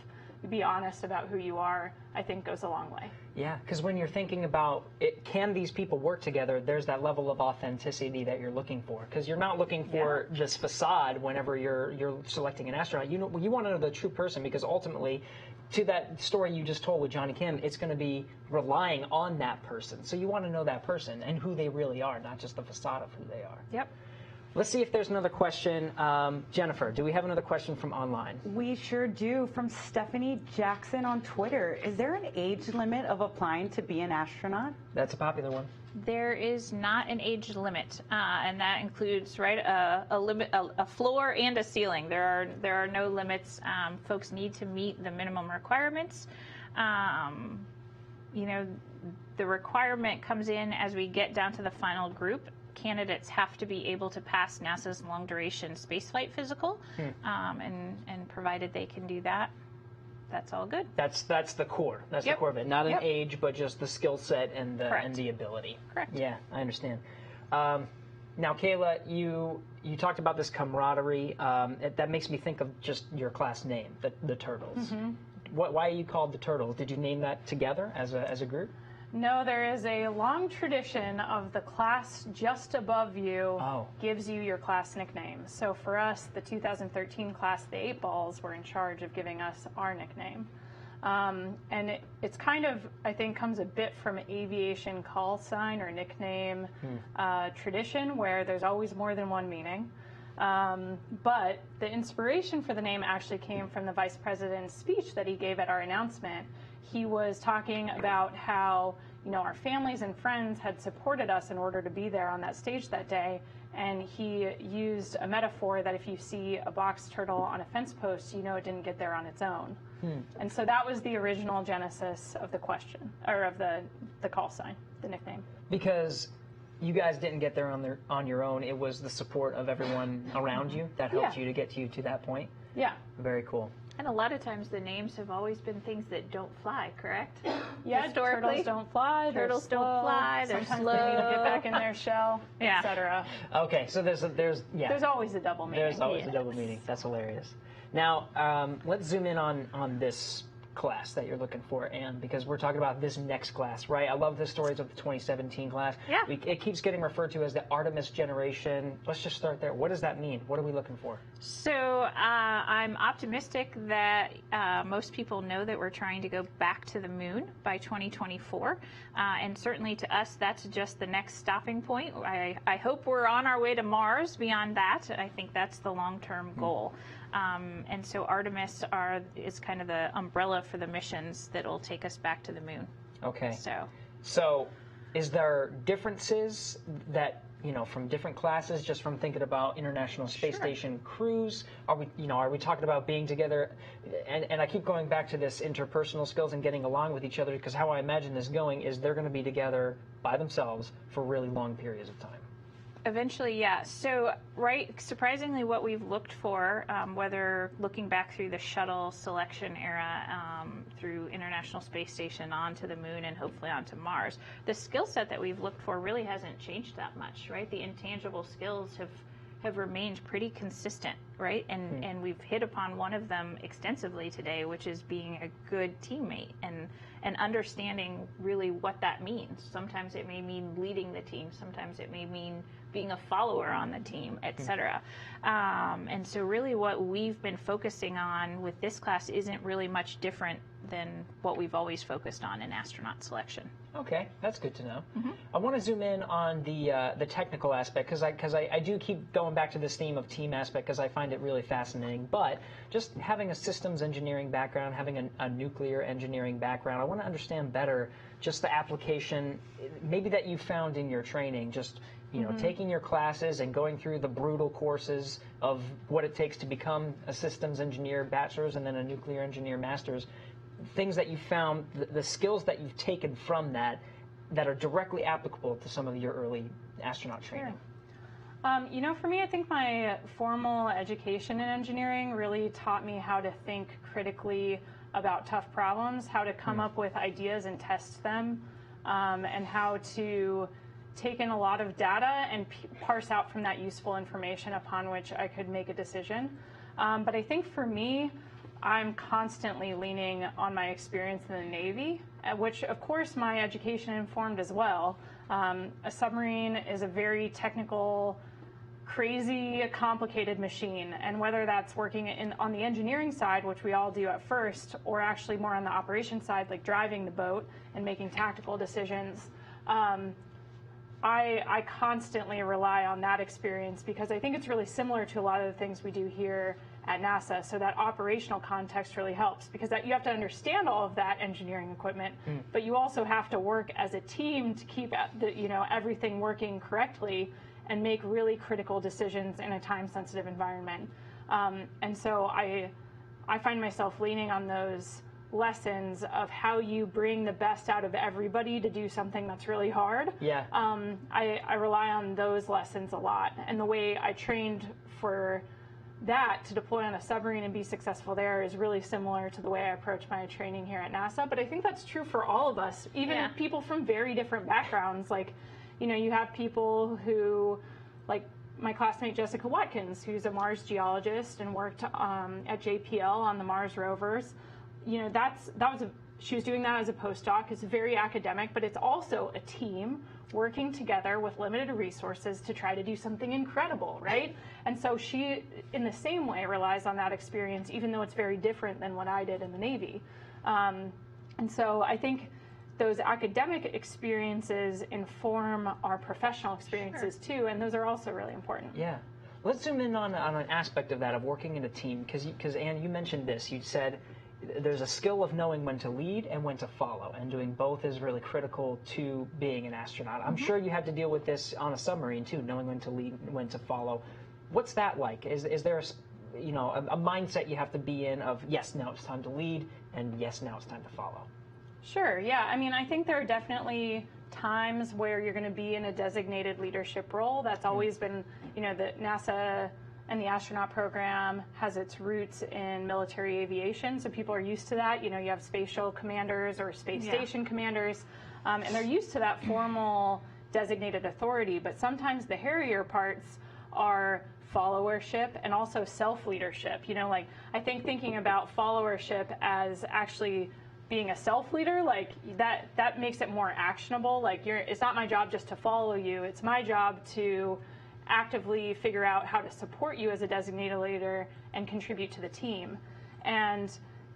be honest about who you are, I think goes a long way. Yeah, because when you're thinking about it, can these people work together, there's that level of authenticity that you're looking for. Because you're not looking for this facade whenever you're selecting an astronaut. You know, you want to know the true person, because ultimately, to that story you just told with Johnny Kim, it's going to be relying on that person. So you want to know that person and who they really are, not just the facade of who they are. Yep. Let's see if there's another question. Jennifer, do we have another question from online? We sure do, from Stephanie Jackson on Twitter. Is there an age limit of applying to be an astronaut? That's a popular one. There is not an age limit, and that includes a floor and a ceiling. There are no limits. Folks need to meet the minimum requirements. You know, the requirement comes in as we get down to the final group. Candidates have to be able to pass NASA's long-duration spaceflight physical, and provided they can do that, that's all good. That's the core. That's the core of it. Not an age, but just the skill set and the ability. Correct. Yeah, I understand. Now, Kayla, you talked about this camaraderie. That makes me think of just your class name, the Turtles. Mm-hmm. Why are you called the Turtles? Did you name that together as a group? No, there is a long tradition of the class just above you gives you your class nickname. So for us, the 2013 class, the 8 Balls, were in charge of giving us our nickname. And it's kind of, I think, comes a bit from aviation call sign or nickname tradition, where there's always more than one meaning. But the inspiration for the name actually came from the vice president's speech that he gave at our announcement. he was talking about how, you know, our families and friends had supported us in order to be there on that stage that day. And he used a metaphor that if you see a box turtle on a fence post, you know it didn't get there on its own. And so that was the original genesis of the question, or of the call sign, the nickname. Because you guys didn't get there on your own. It was the support of everyone around you that helped you to get you to that point. Yeah. Very cool. And a lot of times the names have always been things that don't fly, correct? Yeah, Historically. turtles don't fly. Turtles they're don't slow, fly, they're sometimes slow. they need to get back in their shell, Yeah. etc. Okay, so there's always a double meaning. There's always a double meaning. That's hilarious. Now, let's zoom in on this class that you're looking for, Anne, because we're talking about this next class, right? I love the stories of the 2017 class. Yeah. It keeps getting referred to as the Artemis generation. Let's just start there. What does that mean? What are we looking for? So I'm optimistic that most people know that we're trying to go back to the moon by 2024. And certainly to us, that's just the next stopping point. I hope we're on our way to Mars beyond that. I think that's the long-term goal. And so Artemis is kind of the umbrella for the missions that will take us back to the moon. Okay. So is there differences that, you know, from different classes, just from thinking about International Space Station crews? Are we talking about being together? And I keep going back to this interpersonal skills and getting along with each other, because how I imagine this going is they're going to be together by themselves for really long periods of time. Eventually, yeah. So, surprisingly, what we've looked for, whether looking back through the shuttle selection era, through International Space Station onto the moon and hopefully onto Mars, the skill set that we've looked for really hasn't changed that much, right? The intangible skills have remained pretty consistent, right? And we've hit upon one of them extensively today, which is being a good teammate and understanding really what that means. Sometimes it may mean leading the team. Sometimes it may mean being a follower on the team, etc. And so really what we've been focusing on with this class isn't really much different than what we've always focused on in astronaut selection. Okay, that's good to know. I want to zoom in on the technical aspect, because I do keep going back to this theme of team aspect, because I find it really fascinating. But just having a systems engineering background, having a nuclear engineering background, I want to understand better just the application maybe that you found in your training, just taking your classes and going through the brutal courses of what it takes to become a systems engineer bachelor's and then a nuclear engineer master's. Things that you found, the skills that you've taken from that are directly applicable to some of your early astronaut training. Sure. For me, I think my formal education in engineering really taught me how to think critically about tough problems, how to come up with ideas and test them, and how to take in a lot of data and parse out from that useful information upon which I could make a decision. But I think for me, I'm constantly leaning on my experience in the Navy, which of course my education informed as well. A submarine is a very technical, crazy, complicated machine, and whether that's working on the engineering side, which we all do at first, or actually more on the operation side, like driving the boat and making tactical decisions, I constantly rely on that experience, because I think it's really similar to a lot of the things we do here at NASA. So that operational context really helps, because you have to understand all of that engineering equipment, but you also have to work as a team to keep everything working correctly and make really critical decisions in a time-sensitive environment. And so I find myself leaning on those lessons of how you bring the best out of everybody to do something that's really hard. Yeah. I rely on those lessons a lot, and the way I trained for that to deploy on a submarine and be successful there is really similar to the way I approach my training here at NASA. But I think that's true for all of us, even people from very different backgrounds. Like, you have people who, like my classmate Jessica Watkins, who's a Mars geologist and worked at JPL on the Mars rovers. She was doing that as a postdoc. It's very academic, but it's also a team working together with limited resources to try to do something incredible, right? And so she, in the same way, relies on that experience, even though it's very different than what I did in the Navy. And so I think those academic experiences inform our professional experiences too, and those are also really important. Yeah. Let's zoom in on an aspect of that, of working in a team, because Anne, you mentioned this. You said there's a skill of knowing when to lead and when to follow, and doing both is really critical to being an astronaut. I'm sure you had to deal with this on a submarine too, knowing when to lead, when to follow. What's that like? Is there a mindset you have to be in of, yes, now it's time to lead, and yes, now it's time to follow? Sure, yeah. I mean, I think there are definitely times where you're going to be in a designated leadership role. That's always been, the NASA and the astronaut program has its roots in military aviation, so people are used to that. You have spatial commanders or space station commanders, and they're used to that formal designated authority. But sometimes the hairier parts are followership and also self-leadership. I think thinking about followership as actually being a self-leader, like that makes it more actionable. It's not my job just to follow you. It's my job to actively figure out how to support you as a designated leader and contribute to the team. And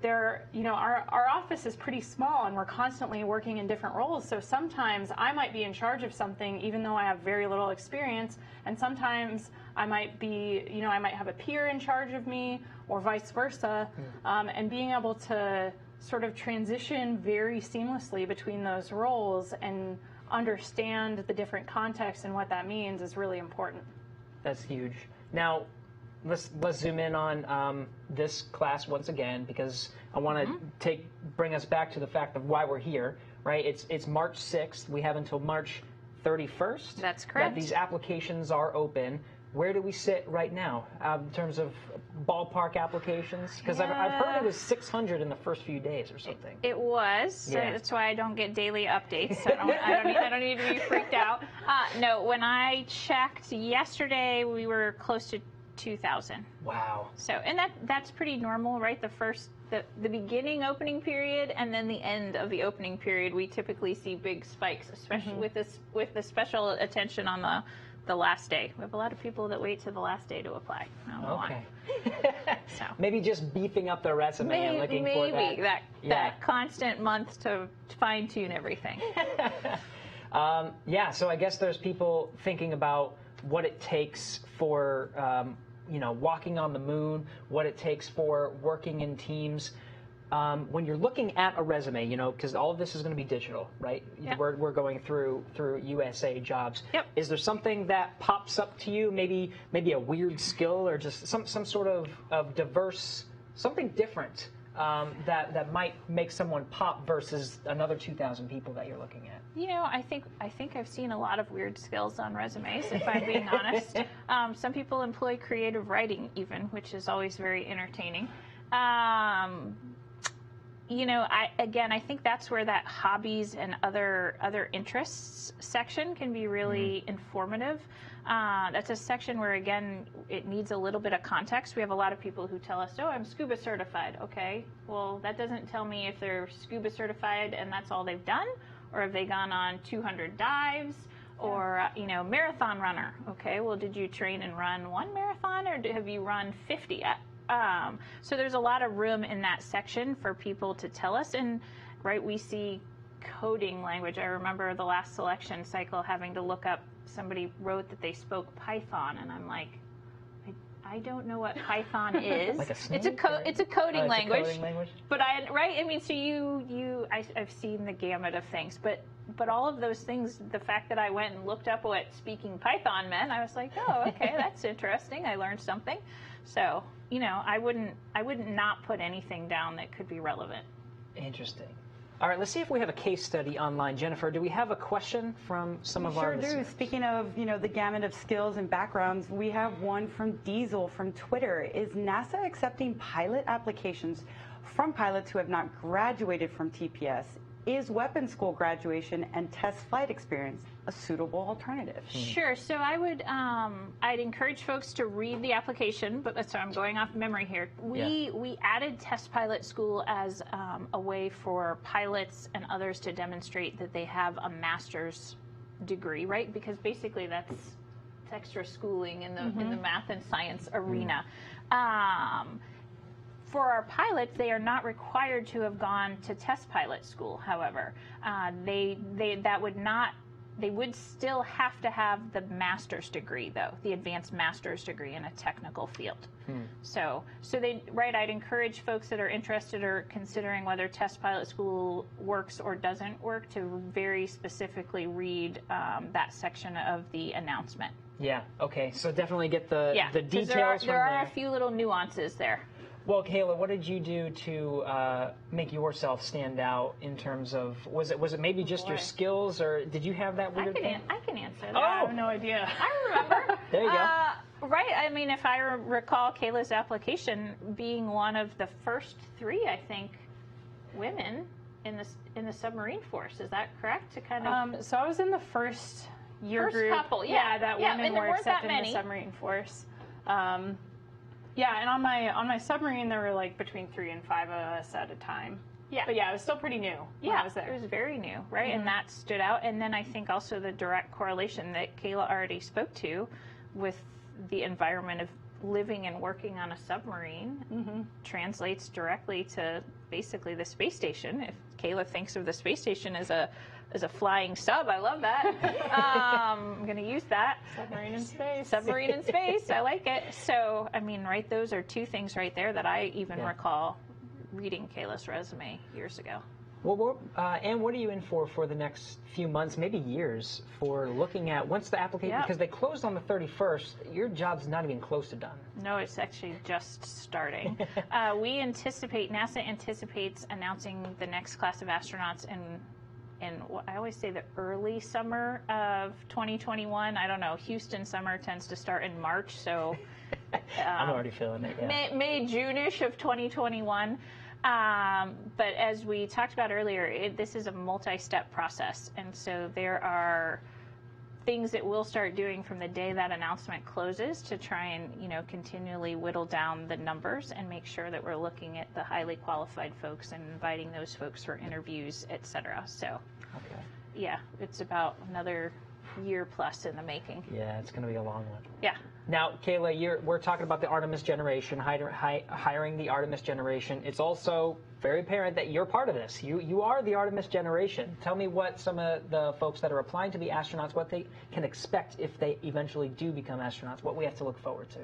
our office is pretty small, and we're constantly working in different roles. So sometimes I might be in charge of something even though I have very little experience, and sometimes I might be, I might have a peer in charge of me, or vice versa. And being able to sort of transition very seamlessly between those roles and understand the different contexts and what that means is really important. That's huge. Now, let's zoom in on this class once again, because I want to bring us back to the fact of why we're here. Right? It's March 6th. We have until March 31st. That's correct. That these applications are open. Where do we sit right now in terms of ballpark applications? Because I've heard it was 600 in the first few days or something. It was. So that's why I don't get daily updates. So I don't need to be freaked out. No, when I checked yesterday, we were close to 2,000. Wow. So, and that's pretty normal, right? The beginning opening period and then the end of the opening period, we typically see big spikes, especially with the special attention on the last day. We have a lot of people that wait to the last day to apply. I don't know why. So maybe just beefing up their resume and looking for that constant month to fine tune everything. So I guess there's people thinking about what it takes for walking on the moon, what it takes for working in teams. When you're looking at a resume, because all of this is going to be digital, right? Yep. We're going through USA Jobs. Yep. Is there something that pops up to you, maybe a weird skill or just some sort of diverse, something different that might make someone pop versus another 2,000 people that you're looking at? I think I've seen a lot of weird skills on resumes, if I'm being honest. Some people employ creative writing even, which is always very entertaining. I think that's where that hobbies and other interests section can be really informative. That's a section where, again, it needs a little bit of context. We have a lot of people who tell us, I'm scuba certified. Okay, well, that doesn't tell me if they're scuba certified and that's all they've done, or have they gone on 200 dives, or, marathon runner. Okay, well, did you train and run one marathon, or have you run 50? So there's a lot of room in that section for people to tell us. And, right, we see coding language. I remember the last selection cycle having to look up, somebody wrote that they spoke Python, and I'm like, I don't know what Python is. Like a snake, it's a coding language. It's a coding language. But so I've seen the gamut of things, but all of those things, the fact that I went and looked up what speaking Python meant, I was like, oh, okay, that's interesting. I learned something. So, I wouldn't not put anything down that could be relevant. Interesting. All right, let's see if we have a case study online. Jennifer, do we have a question from some of our listeners? Sure do. Speaking of, the gamut of skills and backgrounds, we have one from Diesel from Twitter. Is NASA accepting pilot applications from pilots who have not graduated from TPS? Is weapons school graduation and test flight experience a suitable alternative? Sure. So I would, I'd encourage folks to read the application, but so I'm going off memory here. We added test pilot school as a way for pilots and others to demonstrate that they have a master's degree, right? Because basically that's extra schooling in the math and science arena. For our pilots, they are not required to have gone to test pilot school. However, that would not they would still have to have the master's degree, though, the advanced master's degree in a technical field. So I'd encourage folks that are interested or considering whether test pilot school works or doesn't work to very specifically read that section of the announcement. Yeah. Okay. So definitely get the details. There are a few little nuances there. Well, Kayla, what did you do to make yourself stand out in terms of, was it maybe just your skills, or did you have that weird thing? I can answer that. Oh! I have no idea. I remember. There you go. Right. I mean, if I recall Kayla's application being one of the first 3, I think, women in the submarine force. Is that correct? To kind of. So I was in the first year First group. couple, that women and there were weren't that accepted in the many. submarine force. And on my submarine there were like between 3 and 5 of us at a time. Yeah. But it was still pretty new when I was there. It was very new, right? And that stood out. And then I think also the direct correlation that Kayla already spoke to with the environment of living and working on a submarine translates directly to basically the space station. If Kayla thinks of the space station as a flying sub, I love that. I'm going to use that. Submarine in space. Submarine in space. I like it. So, I mean, right, those are 2 things right there that I even recall reading Kayla's resume years ago. Well, and what are you in for the next few months, maybe years, for looking at once the application, because they closed on the 31st, your job's not even close to done. No, it's actually just starting. NASA anticipates announcing the next class of astronauts in what I always say the early summer of 2021. I don't know. Houston summer tends to start in March, so I'm already feeling it. Yeah. May June-ish of 2021. But as we talked about earlier, this is a multi-step process, and so there are things that we'll start doing from the day that announcement closes to try and continually whittle down the numbers and make sure that we're looking at the highly qualified folks and inviting those folks for interviews, etc. So, yeah, it's about another year plus in the making. Yeah, it's going to be a long one. Yeah. Now, Kayla, we're talking about the Artemis generation, hiring the Artemis generation. It's also very apparent that you're part of this. You are the Artemis generation. Tell me what some of the folks that are applying to be astronauts, what they can expect if they eventually do become astronauts, what we have to look forward to.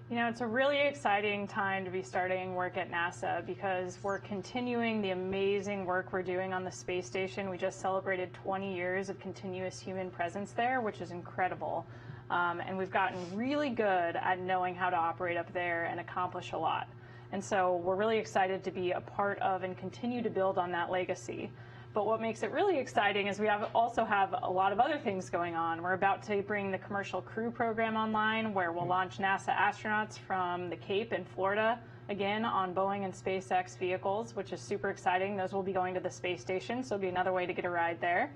It's a really exciting time to be starting work at NASA because we're continuing the amazing work we're doing on the space station. We just celebrated 20 years of continuous human presence there, which is incredible. And we've gotten really good at knowing how to operate up there and accomplish a lot. And so we're really excited to be a part of and continue to build on that legacy. But what makes it really exciting is we also have a lot of other things going on. We're about to bring the commercial crew program online, where we'll launch NASA astronauts from the Cape in Florida, again on Boeing and SpaceX vehicles, which is super exciting. Those will be going to the space station, so it'll be another way to get a ride there.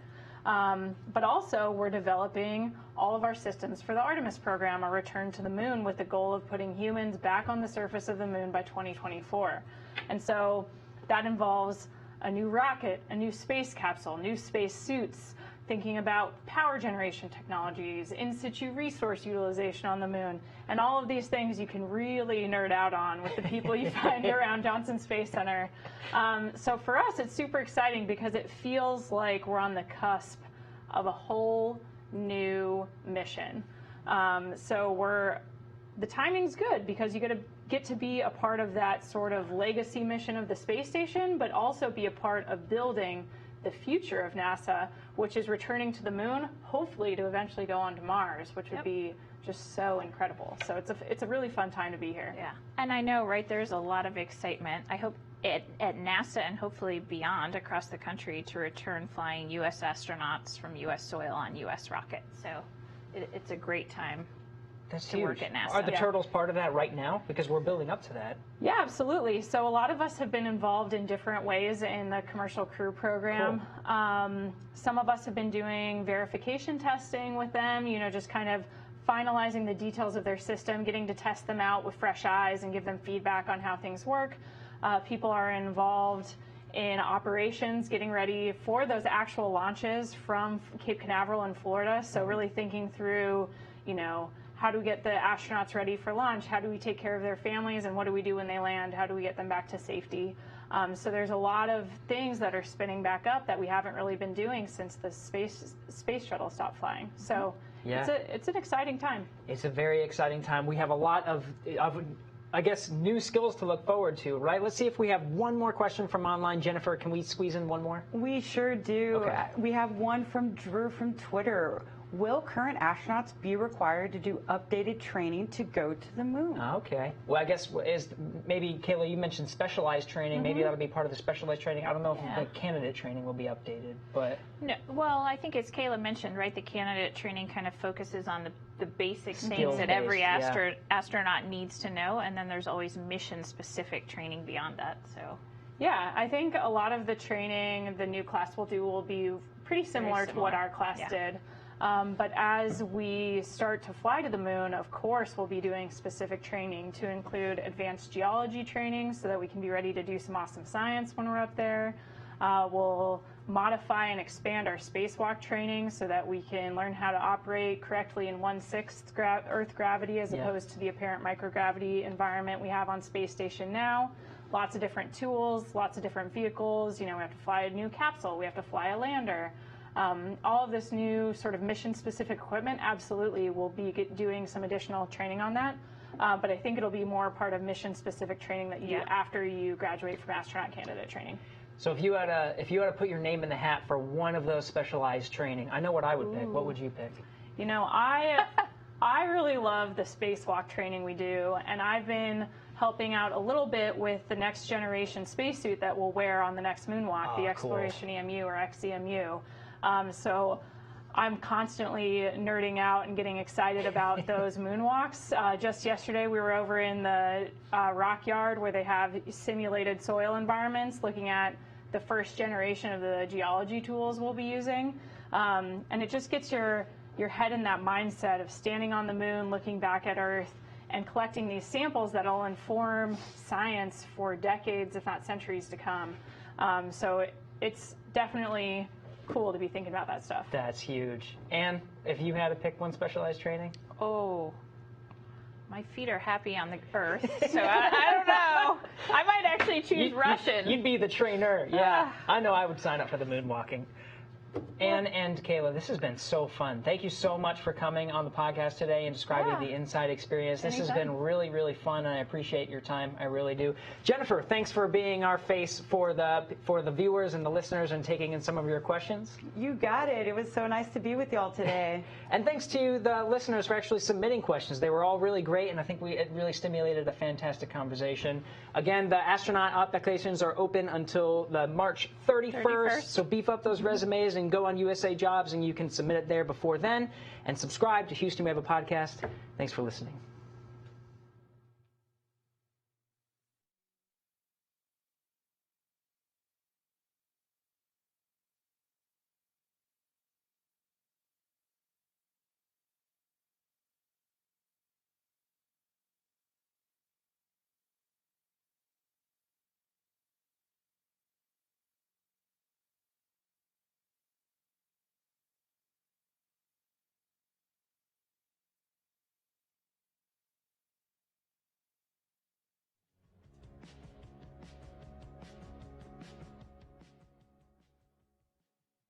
But also, we're developing all of our systems for the Artemis program, our return to the moon, with the goal of putting humans back on the surface of the moon by 2024. And so that involves a new rocket, a new space capsule, new space suits, thinking about power generation technologies, in situ resource utilization on the moon, and all of these things you can really nerd out on with the people you find around Johnson Space Center. So for us, it's super exciting because it feels like we're on the cusp of a whole new mission. The timing's good because you get to be a part of that sort of legacy mission of the space station, but also be a part of building the future of NASA, which is returning to the moon, hopefully to eventually go on to Mars, which would be just so incredible. So it's a really fun time to be here. Yeah, and I know, right, there's a lot of excitement. I hope at NASA and hopefully beyond across the country to return flying U.S. astronauts from U.S. soil on U.S. rockets. So it's a great time. That's to huge. Work at NASA. Are the Turtles part of that right now? Because we're building up to that. Yeah, absolutely. So a lot of us have been involved in different ways in the commercial crew program. Cool. Some of us have been doing verification testing with them, just kind of finalizing the details of their system, getting to test them out with fresh eyes and give them feedback on how things work. People are involved in operations, getting ready for those actual launches from Cape Canaveral in Florida. So really thinking through, how do we get the astronauts ready for launch? How do we take care of their families? And what do we do when they land? How do we get them back to safety? So there's a lot of things that are spinning back up that we haven't really been doing since the space shuttle stopped flying. So it's an exciting time. It's a very exciting time. We have a lot of I guess, new skills to look forward to, right? Let's see if we have one more question from online. Jennifer, can we squeeze in one more? We sure do. Okay. We have one from Drew from Twitter. Will current astronauts be required to do updated training to go to the moon? Okay. Well, I guess maybe, Kayla, you mentioned specialized training. Maybe that'll be part of the specialized training. I don't know if the candidate training will be updated, but... No, well, I think as Kayla mentioned, right, the candidate training kind of focuses on the basic things that every astronaut needs to know, and then there's always mission-specific training beyond that, so... Yeah, I think a lot of the training the new class will do will be pretty similar to what our class did. But as we start to fly to the moon, of course, we'll be doing specific training to include advanced geology training so that we can be ready to do some awesome science when we're up there. We'll modify and expand our spacewalk training so that we can learn how to operate correctly in 1/6 Earth gravity as opposed to the apparent microgravity environment we have on space station now. Lots of different tools, lots of different vehicles. You know, we have to fly a new capsule. We have to fly a lander. All of this new sort of mission-specific equipment, absolutely, we'll be doing some additional training on that. But I think it'll be more part of mission-specific training that you do after you graduate from astronaut candidate training. So if you had to put your name in the hat for one of those specialized training, I know what I would pick. What would you pick? You know, I really love the spacewalk training we do, and I've been helping out a little bit with the next generation spacesuit that we'll wear on the next moonwalk, the Exploration EMU or XEMU. So I'm constantly nerding out and getting excited about those moonwalks. Just yesterday we were over in the rock yard where they have simulated soil environments looking at the first generation of the geology tools we'll be using. And it just gets your head in that mindset of standing on the moon, looking back at Earth, and collecting these samples that will inform science for decades, if not centuries to come. So it's definitely cool to be thinking about that stuff. That's huge. And if you had to pick one specialized training? Oh, my feet are happy on the Earth, so I don't know. I might actually choose Russian. You'd be the trainer. Yeah, I know I would sign up for the moonwalking. Anne and Kayla, this has been so fun. Thank you so much for coming on the podcast today and describing the inside experience. This has been really, really fun, and I appreciate your time. I really do. Jennifer, thanks for being our face for the viewers and the listeners and taking in some of your questions. You got it. It was so nice to be with y'all today. And thanks to the listeners for actually submitting questions. They were all really great, and I think it really stimulated a fantastic conversation. Again, the astronaut applications are open until the March 31st, so beef up those resumes and go on USA Jobs, and you can submit it there before then. And subscribe to Houston We Have a Podcast. Thanks for listening.